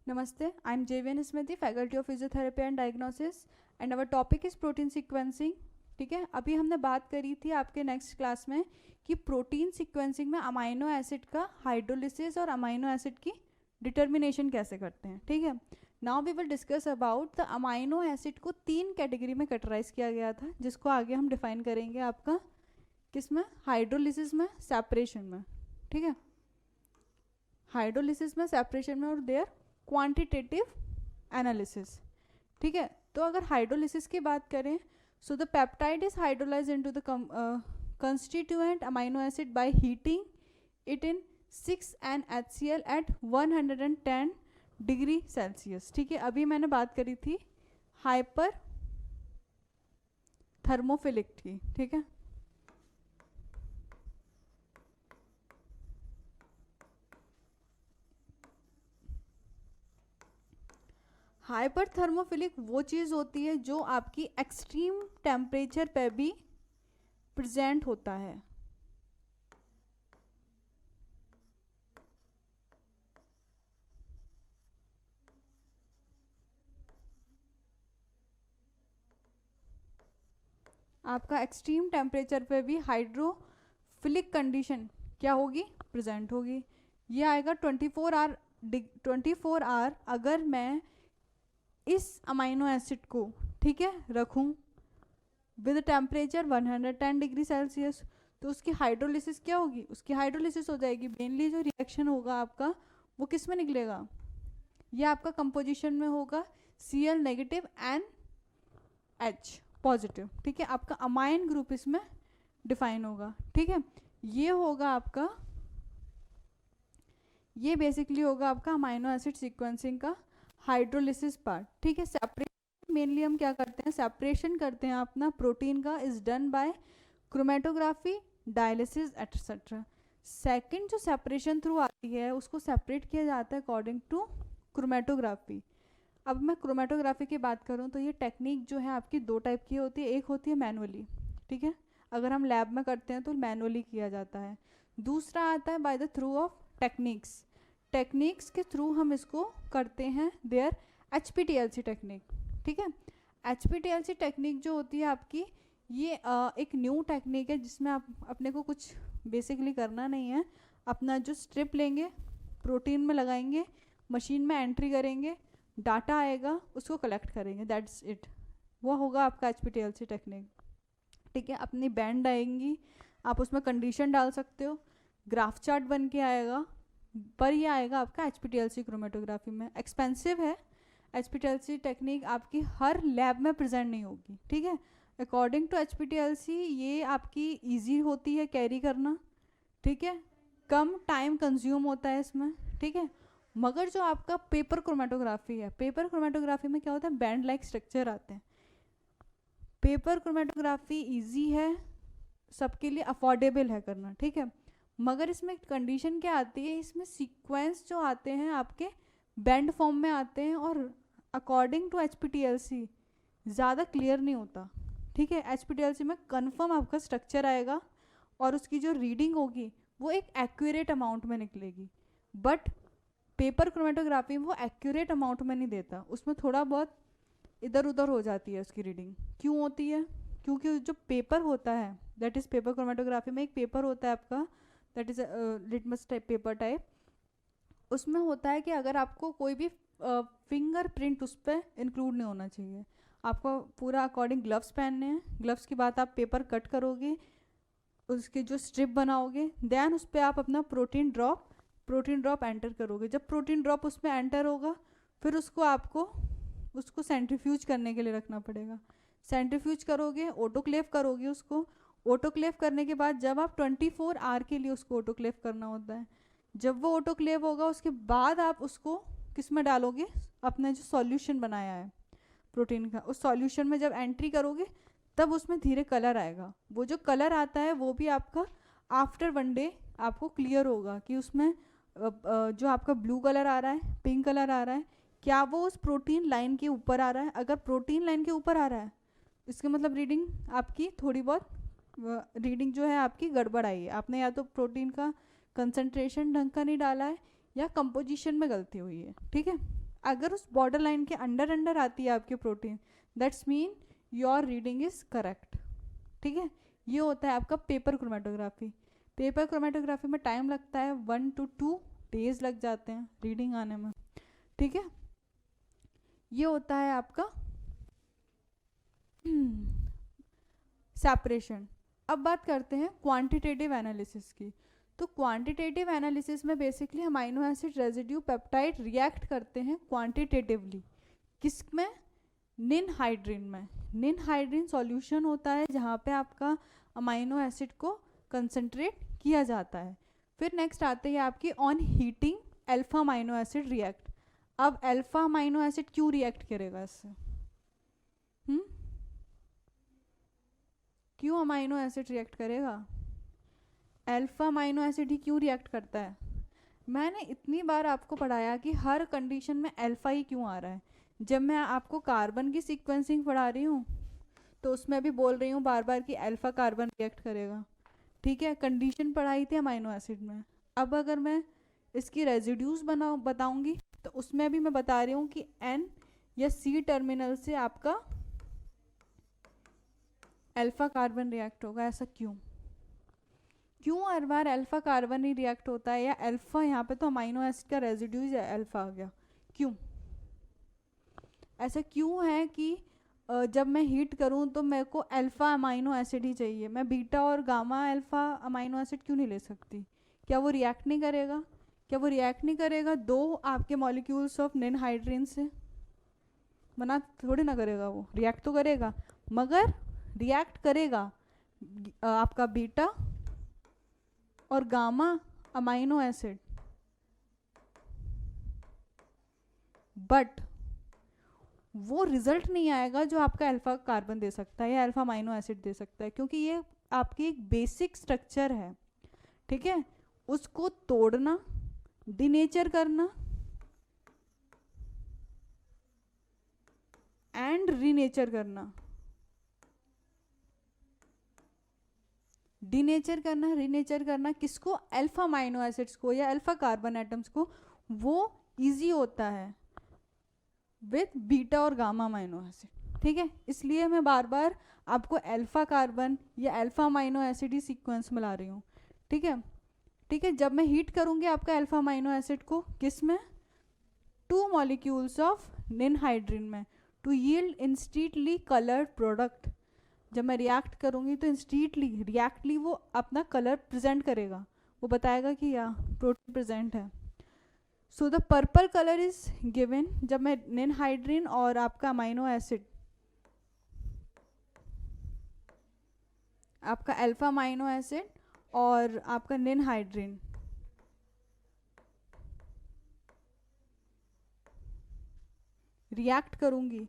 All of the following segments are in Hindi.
Namaste, I'm JVN Smriti, Faculty of Physiotherapy and Diagnosis, and our topic is protein sequencing. ठीक है, अभी हमने बात करी थी आपके नेक्स्ट क्लास में कि प्रोटीन सीक्वेंसिंग में अमाइनो एसिड का हाइड्रोलिसिस और अमाइनो एसिड की डिटर्मिनेशन कैसे करते हैं. ठीक है, now we will discuss about the amino acid को 3 कैटेगरी में कैटेगराइज किया गया था, जिसको आगे हम डिफाइन करेंगे आपका किस में, हाइड्रोलिसिस में, सेपरेशन में. ठीक है, हाइड्रोलिसिस में, सेपरेशन में और देयर क्वांटिटेटिव एनालिसिस. ठीक है, तो अगर हाइड्रोलिसिस की बात करें, so the peptide is hydrolyse into the constituent amino acid by heating it in 6N-HCl at 110 degree Celsius. ठीक है, अभी मैंने बात करी थी हाइपर थर्मोफिलिक की. ठीक है, हाइपर थर्मोफिलिक वो चीज़ होती है जो आपकी एक्सट्रीम टेम्परेचर पे भी प्रेजेंट होता है. आपका एक्सट्रीम टेम्परेचर पे भी हाइड्रोफिलिक कंडीशन क्या होगी, प्रेजेंट होगी. ये आएगा 24 आवर अगर मैं इस अमाइनो एसिड को, ठीक है, रखूं विद टेम्परेचर 110 डिग्री सेल्सियस, तो उसकी हाइड्रोलिसिस क्या होगी, उसकी हाइड्रोलिसिस हो जाएगी. मेनली जो रिएक्शन होगा आपका वो किस में निकलेगा, ये आपका कंपोजिशन में होगा Cl negative and H positive. ठीक है, आपका अमाइन ग्रुप इसमें डिफाइन होगा. ठीक है, ये होगा आपका, ये बेसिकली होगा आपका अमाइनो एसिड सीक्वेंसिंग का हाइड्रोलिसिस पार्ट. ठीक है, सेपरेशन मेनली हम क्या करते हैं, सेपरेशन करते हैं अपना प्रोटीन का, is done by chromatography, dialysis etcetera. Second जो सेपरेशन थ्रू आती है उसको सेपरेट किया जाता है अकॉर्डिंग टू क्रोमेटोग्राफी. अब मैं क्रोमेटोग्राफी की बात करूं तो ये टेक्निक जो है आपकी 2 टाइप की होती है. एक होती है मैनुअली, ठीक है, अगर हम लैब में करते हैं तो मैनुअली किया जाता है. दूसरा आता है by the through of techniques. Techniques के थ्रू हम इसको करते हैं, देयर HPTLC टेक्निक. ठीक है, HPTLC टेक्निक जो होती है आपकी, ये एक न्यू टेक्निक है जिसमें आप अपने को कुछ बेसिकली करना नहीं है. अपना जो स्ट्रिप लेंगे, प्रोटीन में लगाएंगे, मशीन में एंट्री करेंगे, डाटा आएगा, उसको कलेक्ट करेंगे, दैट्स इट. वो होगा आपका HPTLC टेक्निक. ठीक है, अपनी बैंड आएंगी, आप उसमें कंडीशन डाल सकते हो, ग्राफ चार्ट बन के आएगा, पर ये आएगा आपका HPTLC क्रोमेटोग्राफी में. एक्सपेंसिव है HPTLC टेक्निक, आपकी हर लैब में प्रेजेंट नहीं होगी. ठीक है, अकॉर्डिंग टू HPTLC ये आपकी इजी होती है कैरी करना. ठीक है, कम टाइम कंज्यूम होता है इसमें. ठीक है, मगर जो आपका पेपर क्रोमेटोग्राफी है, पेपर क्रोमेटोग्राफी में क्या होता है, बैंड लाइक स्ट्रक्चर आते हैं. पेपर क्रोमेटोग्राफी इजी है, सबके लिए अफोर्डेबल है करना. ठीक है, मगर इसमें कंडीशन क्या आती है, इसमें सीक्वेंस जो आते हैं आपके बैंड फॉर्म में आते हैं और अकॉर्डिंग टू HPTLC ज़्यादा क्लियर नहीं होता. ठीक है, HPTLC में कंफर्म आपका स्ट्रक्चर आएगा और उसकी जो रीडिंग होगी वो एक एक्यूरेट अमाउंट में निकलेगी. बट पेपर क्रोमेटोग्राफी वो एक्यूरेट अमाउंट में नहीं देता, उसमें थोड़ा बहुत इधर उधर हो जाती है उसकी रीडिंग. क्यों होती है, क्योंकि जो पेपर होता है, दैट इज़ पेपर क्रोमेटोग्राफी में एक पेपर होता है आपका, that is litmus type paper type. उसमें होता है कि अगर आपको कोई भी फिंगर प्रिंट उस पर इंक्लूड नहीं होना चाहिए. आपको पूरा अकॉर्डिंग ग्लव्स पहनने हैं. ग्लव्स के बाद आप पेपर कट करोगे, उसके जो स्ट्रिप बनाओगे, देन उस पर आप अपना प्रोटीन ड्रॉप एंटर करोगे. जब प्रोटीन ड्रॉप उसमें एंटर होगा, फिर उसको सेंट्रीफ्यूज करने के लिए रखना पड़ेगा. सेंट्रीफ्यूज करोगे, ऑटोक्लेव करोगे उसको. ऑटोक्लेव करने के बाद जब आप 24 आवर के लिए उसको ऑटोक्लेव करना होता है, जब वो ऑटोक्लेव होगा उसके बाद आप उसको किस में डालोगे, अपना जो सॉल्यूशन बनाया है प्रोटीन का, उस सॉल्यूशन में जब एंट्री करोगे तब उसमें धीरे कलर आएगा. वो जो कलर आता है वो भी आपका आफ्टर 1 डे आपको क्लियर होगा कि उसमें जो आपका ब्लू कलर आ रहा है, पिंक कलर आ रहा है, क्या वो उस प्रोटीन लाइन के ऊपर आ रहा है. अगर प्रोटीन लाइन के ऊपर आ रहा है इसका मतलब रीडिंग आपकी थोड़ी बहुत रीडिंग जो है आपकी गड़बड़ आई है. आपने या तो प्रोटीन का कंसंट्रेशन ढंग का नहीं डाला है या कंपोजिशन में गलती हुई है. ठीक है, अगर उस बॉर्डर लाइन के अंडर अंडर आती है आपकी protein, that's mean your reading is correct. ठीक है, ये होता है आपका पेपर क्रोमेटोग्राफी। पेपर क्रोमेटोग्राफी में टाइम लगता है 1 to 2 days लग जाते हैं रीडिंग आने में। ठीक है, ये होता है आपका सेपरेशन। अब बात करते हैं क्वांटिटेटिव एनालिसिस की। तो क्वांटिटेटिव एनालिसिस में basically amino acid residue peptide react करते हैं क्वांटिटेटिवली। किसमें? निनहाइड्रिन में। निनहाइड्रिन सॉल्यूशन होता है जहाँ पे आपका अमाइनो एसिड को कंसंट्रेट किया जाता है। फिर नेक्स्ट आते हैं आपकी on heating alpha amino acid react. अब अल्फा अमाइनो एसिड क्यों रिएक्ट करेगा इससे? क्यों अमाइनो एसिड रिएक्ट करेगा? अल्फा अमाइनो एसिड ही क्यों रिएक्ट करता है? मैंने इतनी बार आपको पढ़ाया कि हर कंडीशन में अल्फा ही क्यों आ रहा है। जब मैं आपको कार्बन की सीक्वेंसिंग पढ़ा रही हूँ तो उसमें भी बोल रही हूँ बार बार कि अल्फा कार्बन रिएक्ट करेगा। ठीक है, कंडीशन पढ़ाई थी अमाइनो एसिड में। अब अगर मैं इसकी रेजिड्यूज बताऊंगी तो उसमें भी मैं बता रही हूँ कि एन या सी टर्मिनल से आपका अल्फा कार्बन रिएक्ट होगा। ऐसा क्यों? क्यों हर बार अल्फा कार्बन ही रिएक्ट होता है? या अल्फा, यहाँ पे तो अमाइनो एसिड का रेजिड्यूज है, अल्फा आ गया, क्यों? ऐसा क्यों है कि जब मैं हीट करूँ तो मेरे को अल्फा अमाइनो एसिड ही चाहिए, मैं बीटा और गामा अल्फा अमाइनो एसिड क्यों नहीं ले सकती? क्या वो रिएक्ट नहीं करेगा? क्या वो रिएक्ट नहीं करेगा? दो आपके मॉलिक्यूल्स ऑफ निनहाइड्रिन से बना थोड़ी ना करेगा, वो रिएक्ट तो करेगा, मगर रिएक्ट करेगा आपका बीटा और गामा अमाइनो एसिड, बट वो रिजल्ट नहीं आएगा जो आपका अल्फा कार्बन दे सकता है या अल्फा अमाइनो एसिड दे सकता है, क्योंकि ये आपकी एक बेसिक स्ट्रक्चर है। ठीक है, उसको तोड़ना, डिनेचर करना एंड रीनेचर करना, डिनेचर करना, रीनेचर करना किसको? अल्फा अमाइनो एसिड्स को या अल्फा कार्बन एटम्स को। वो इजी होता है विद बीटा और गामा अमाइनो एसिड। ठीक है, इसलिए मैं बार बार आपको अल्फा कार्बन या अल्फा अमाइनो एसिड ही सीक्वेंस मिला रही हूँ। ठीक है, ठीक है, जब मैं हीट करूँगी आपका अल्फा अमाइनो एसिड को, किस में? 2 मॉलिक्यूल्स ऑफ निनहाइड्रिन में, to yield instantly coloured product. जब मैं रिएक्ट करूँगी तो इंस्टेंटली रिएक्टली वो अपना कलर प्रेजेंट करेगा, वो बताएगा कि या प्रोटीन प्रेजेंट है। So the purple colour is given जब मैं निनहाइड्रिन और आपका अमाइनो एसिड, आपका अल्फा अमाइनो एसिड और आपका निनहाइड्रिन रिएक्ट करूंगी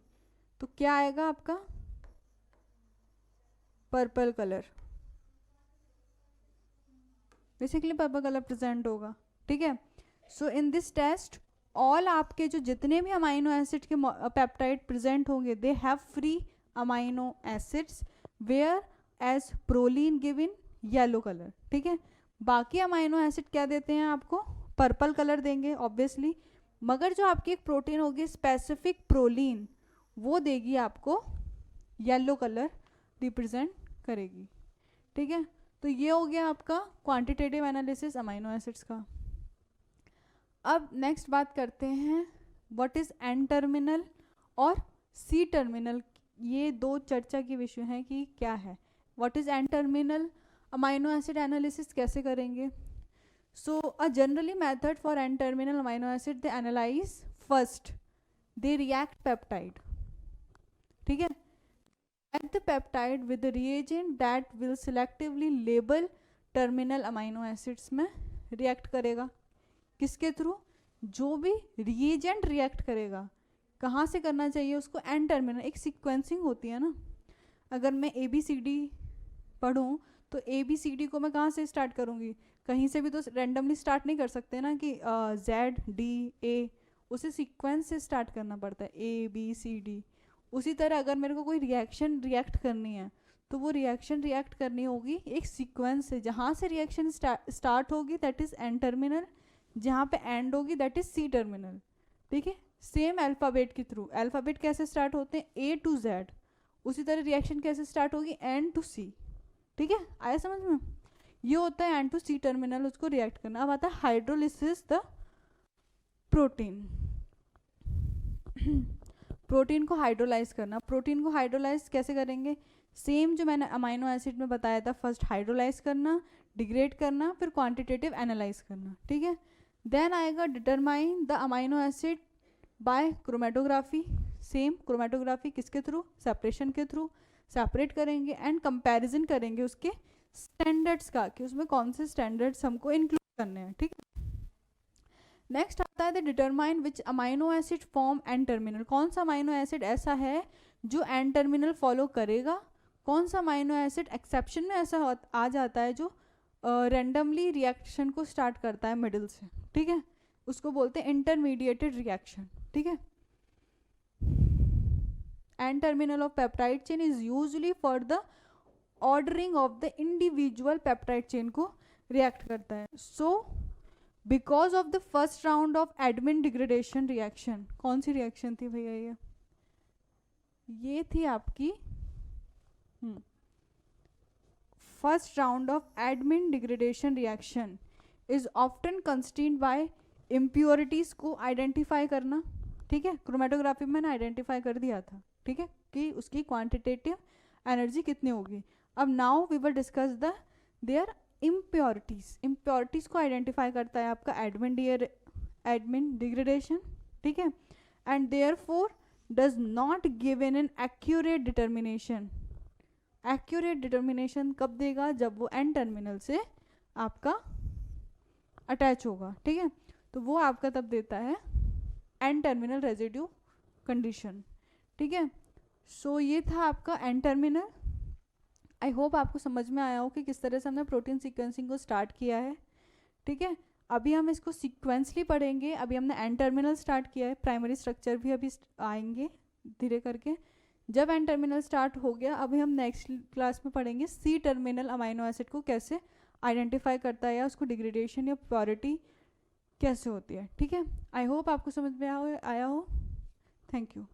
तो क्या आएगा आपका? Purple colour, basically purple colour present होगा। ठीक है, so in this test all आपके जो जितने भी अमाइनो एसिड के पेप्टाइड प्रेजेंट होंगे they have free amino acids whereas proline given yellow colour. ठीक है, बाकी अमाइनो एसिड क्या देते हैं आपको? पर्पल कलर देंगे ऑब्वियसली, मगर जो आपकी एक प्रोटीन होगी स्पेसिफिक प्रोलीन, वो देगी आपको येलो कलर रिप्रेजेंट करेगी। ठीक है, तो ये हो गया आपका क्वांटिटेटिव एनालिसिस अमाइनो एसिड्स का। अब नेक्स्ट बात करते हैं व्हाट इज एन टर्मिनल और सी टर्मिनल। ये दो चर्चा की विषय है कि क्या है what is N terminal, amino acid analysis कैसे करेंगे। So uh generally method for N terminal amino acid they analyse first, they react peptide. ठीक है, add the peptide with the reagent that will selectively label terminal amino acids में react करेगा। किसके थ्रू? जो भी reagent react करेगा, कहाँ से करना चाहिए उसको? N terminal. एक सीक्वेंसिंग होती है ना, अगर मैं ABCD पढ़ूँ तो ABCD को मैं कहाँ से स्टार्ट करूँगी? कहीं से भी तो रैंडमली स्टार्ट नहीं कर सकते ना कि ZDA, उसे सीक्वेंस से स्टार्ट करना पड़ता है ABCD। उसी तरह अगर मेरे को कोई रिएक्शन रिएक्ट करनी है तो वो रिएक्शन रिएक्ट करनी होगी एक सीक्वेंस से, जहाँ से रिएक्शन स्टार्ट होगी दैट इज एन टर्मिनल, जहाँ पे एंड होगी दैट इज सी टर्मिनल। ठीक है, सेम अल्फ़ाबेट के थ्रू, अल्फ़ाबेट कैसे स्टार्ट होते हैं, ए टू जेड, उसी तरह रिएक्शन कैसे स्टार्ट होगी, एन टू सी। ठीक है, आया समझ में? ये होता है एन टू सी टर्मिनल, उसको रिएक्ट करना। अब आता है हाइड्रोलिसिस द प्रोटीन। प्रोटीन को हाइड्रोलाइज करना। प्रोटीन को हाइड्रोलाइज कैसे करेंगे, सेम जो मैंने अमाइनो एसिड में बताया था, फर्स्ट हाइड्रोलाइज करना, डिग्रेड करना, फिर क्वांटिटेटिव एनालाइज करना। ठीक है, देन आएगा determine the amino acid by chromatography. Same chromatography किसके थ्रू, सेपरेशन के थ्रू सेपरेट करेंगे एंड कंपैरिजन करेंगे उसके स्टैंडर्ड्स का, कि उसमें कौन से स्टैंडर्ड्स हमको इंक्लूड करने हैं। ठीक है, नेक्स्ट आता है the determine which amino acid form N terminal. कौन सा अमाइनो एसिड ऐसा है जो एन टर्मिनल फॉलो करेगा, कौन सा अमाइनो एसिड एक्सेप्शन में ऐसा आ जाता है जो रैंडमली रिएक्शन को स्टार्ट करता है मिडिल से। ठीक है, उसको बोलते हैं इंटरमीडिएटेड रिएक्शन। ठीक है, N terminal of peptide chain is usually for the ordering of the individual peptide chain को रिएक्ट करता है। So because of the first round of Edman degradation reaction, कौन सी रिएक्शन थी भैया, ये थी आपकी first round of Edman degradation reaction is often constrained by impurities को आइडेंटिफाई करना। ठीक है, क्रोमेटोग्राफी में मैंने आइडेंटिफाई कर दिया था। ठीक है, कि उसकी क्वांटिटेटिव एनर्जी कितनी होगी। अब now we will discuss the there impurities. Impurities को आइडेंटिफाई करता है आपका एडमिन डिग्रेडेशन। ठीक है, and therefore does not give in an accurate determination. Accurate determination कब देगा, जब वो एन टर्मिनल से आपका अटैच होगा। ठीक है, तो वो आपका तब देता है एन टर्मिनल रेजिड्यू कंडीशन। ठीक है, सो ये था आपका एन टर्मिनल। आई होप आपको समझ में आया हो कि किस तरह से हमने प्रोटीन सीक्वेंसिंग को स्टार्ट किया है। ठीक है, अभी हम इसको सीक्वेंसली पढ़ेंगे। अभी हमने एन टर्मिनल स्टार्ट किया है, प्राइमरी स्ट्रक्चर भी अभी आएंगे धीरे करके। जब एन टर्मिनल स्टार्ट हो गया, अभी हम नेक्स्ट क्लास में पढ़ेंगे सी टर्मिनल अमाइनो एसिड को कैसे आइडेंटिफाई करता है या उसको डिग्रेडेशन या प्योरिटी कैसे होती है। ठीक है, आई होप आपको समझ में आया हो। Thank you.